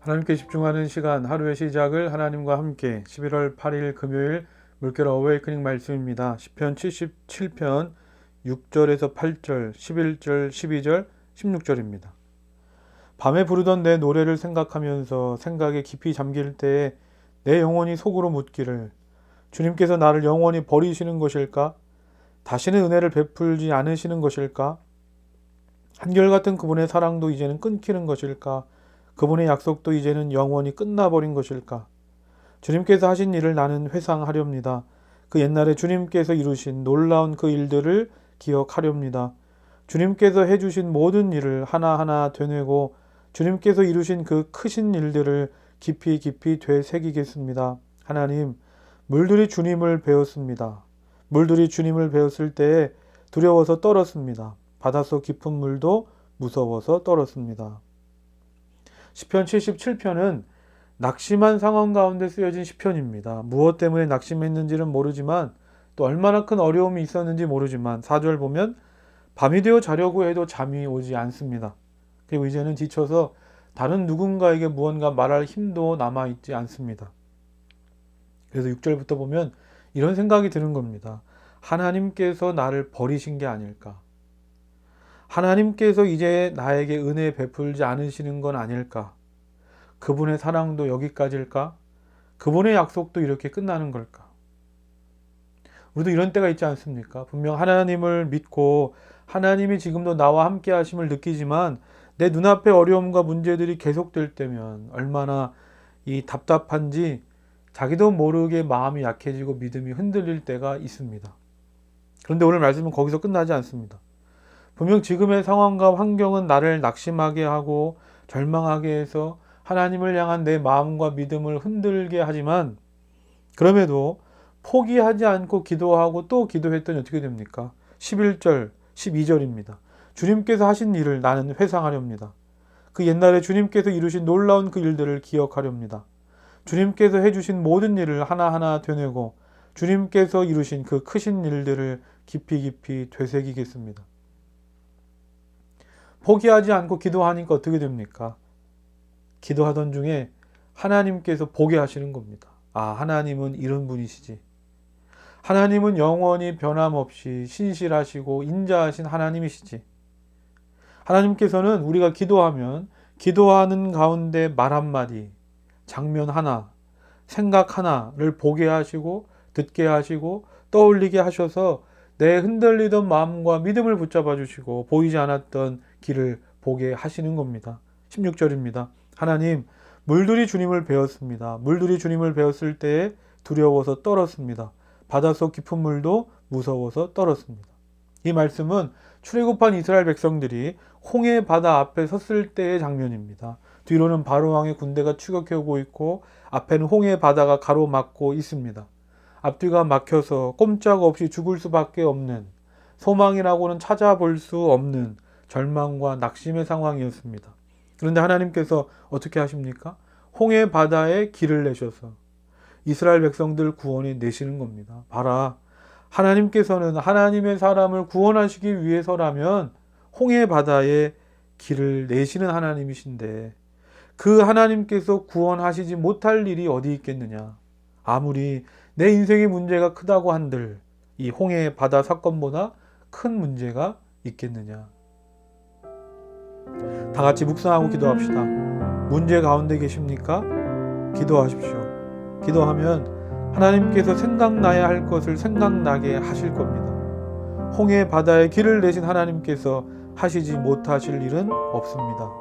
하나님께 집중하는 시간, 하루의 시작을 하나님과 함께 11월 8일 금요일 물결 어웨이크닝 말씀입니다. 시편 77편 6절에서 8절, 11절, 12절, 16절입니다. 밤에 부르던 내 노래를 생각하면서 생각에 깊이 잠길 때에 내 영혼이 속으로 묻기를 주님께서 나를 영원히 버리시는 것일까? 다시는 은혜를 베풀지 않으시는 것일까? 한결같은 그분의 사랑도 이제는 끊기는 것일까? 그분의 약속도 이제는 영원히 끝나버린 것일까? 주님께서 하신 일을 나는 회상하렵니다. 그 옛날에 주님께서 이루신 놀라운 그 일들을 기억하렵니다. 주님께서 해주신 모든 일을 하나하나 되뇌고 주님께서 이루신 그 크신 일들을 깊이 깊이 되새기겠습니다. 하나님, 물들이 주님을 배웠습니다. 물들이 주님을 배웠을 때에 두려워서 떨었습니다. 바닷속 깊은 물도 무서워서 떨었습니다. 시편 77편은 낙심한 상황 가운데 쓰여진 시편입니다. 무엇 때문에 낙심했는지는 모르지만 또 얼마나 큰 어려움이 있었는지 모르지만 4절 보면 밤이 되어 자려고 해도 잠이 오지 않습니다. 그리고 이제는 지쳐서 다른 누군가에게 무언가 말할 힘도 남아있지 않습니다. 그래서 6절부터 보면 이런 생각이 드는 겁니다. 하나님께서 나를 버리신 게 아닐까? 하나님께서 이제 나에게 은혜 베풀지 않으시는 건 아닐까? 그분의 사랑도 여기까지일까? 그분의 약속도 이렇게 끝나는 걸까? 우리도 이런 때가 있지 않습니까? 분명 하나님을 믿고 하나님이 지금도 나와 함께 하심을 느끼지만 내 눈앞에 어려움과 문제들이 계속될 때면 얼마나 이 답답한지 자기도 모르게 마음이 약해지고 믿음이 흔들릴 때가 있습니다. 그런데 오늘 말씀은 거기서 끝나지 않습니다. 분명 지금의 상황과 환경은 나를 낙심하게 하고 절망하게 해서 하나님을 향한 내 마음과 믿음을 흔들게 하지만 그럼에도 포기하지 않고 기도하고 또 기도했더니 어떻게 됩니까? 11절, 12절입니다. 주님께서 하신 일을 나는 회상하렵니다. 그 옛날에 주님께서 이루신 놀라운 그 일들을 기억하렵니다. 주님께서 해주신 모든 일을 하나하나 되뇌고 주님께서 이루신 그 크신 일들을 깊이 깊이 되새기겠습니다. 포기하지 않고 기도하니까 어떻게 됩니까? 기도하던 중에 하나님께서 보게 하시는 겁니다. 아, 하나님은 이런 분이시지. 하나님은 영원히 변함없이 신실하시고 인자하신 하나님이시지. 하나님께서는 우리가 기도하면 기도하는 가운데 말 한마디, 장면 하나, 생각 하나를 보게 하시고 듣게 하시고 떠올리게 하셔서 내 흔들리던 마음과 믿음을 붙잡아 주시고 보이지 않았던 길을 보게 하시는 겁니다. 16절입니다. 하나님, 물들이 주님을 배웠습니다. 물들이 주님을 배웠을 때에 두려워서 떨었습니다. 바닷속 깊은 물도 무서워서 떨었습니다. 이 말씀은 출애굽한 이스라엘 백성들이 홍해 바다 앞에 섰을 때의 장면입니다. 뒤로는 바로왕의 군대가 추격해 오고 있고 앞에는 홍해 바다가 가로막고 있습니다. 앞뒤가 막혀서 꼼짝없이 죽을 수밖에 없는, 소망이라고는 찾아볼 수 없는 절망과 낙심의 상황이었습니다. 그런데 하나님께서 어떻게 하십니까? 홍해 바다에 길을 내셔서 이스라엘 백성들 구원해 내시는 겁니다. 봐라, 하나님께서는 하나님의 사람을 구원하시기 위해서라면 홍해 바다에 길을 내시는 하나님이신데 그 하나님께서 구원하시지 못할 일이 어디 있겠느냐. 아무리 내 인생의 문제가 크다고 한들 이 홍해 바다 사건보다 큰 문제가 있겠느냐. 다 같이 묵상하고 기도합시다. 문제 가운데 계십니까? 기도하십시오. 기도하면 하나님께서 생각나야 할 것을 생각나게 하실 겁니다. 홍해 바다에 길을 내신 하나님께서 하시지 못하실 일은 없습니다.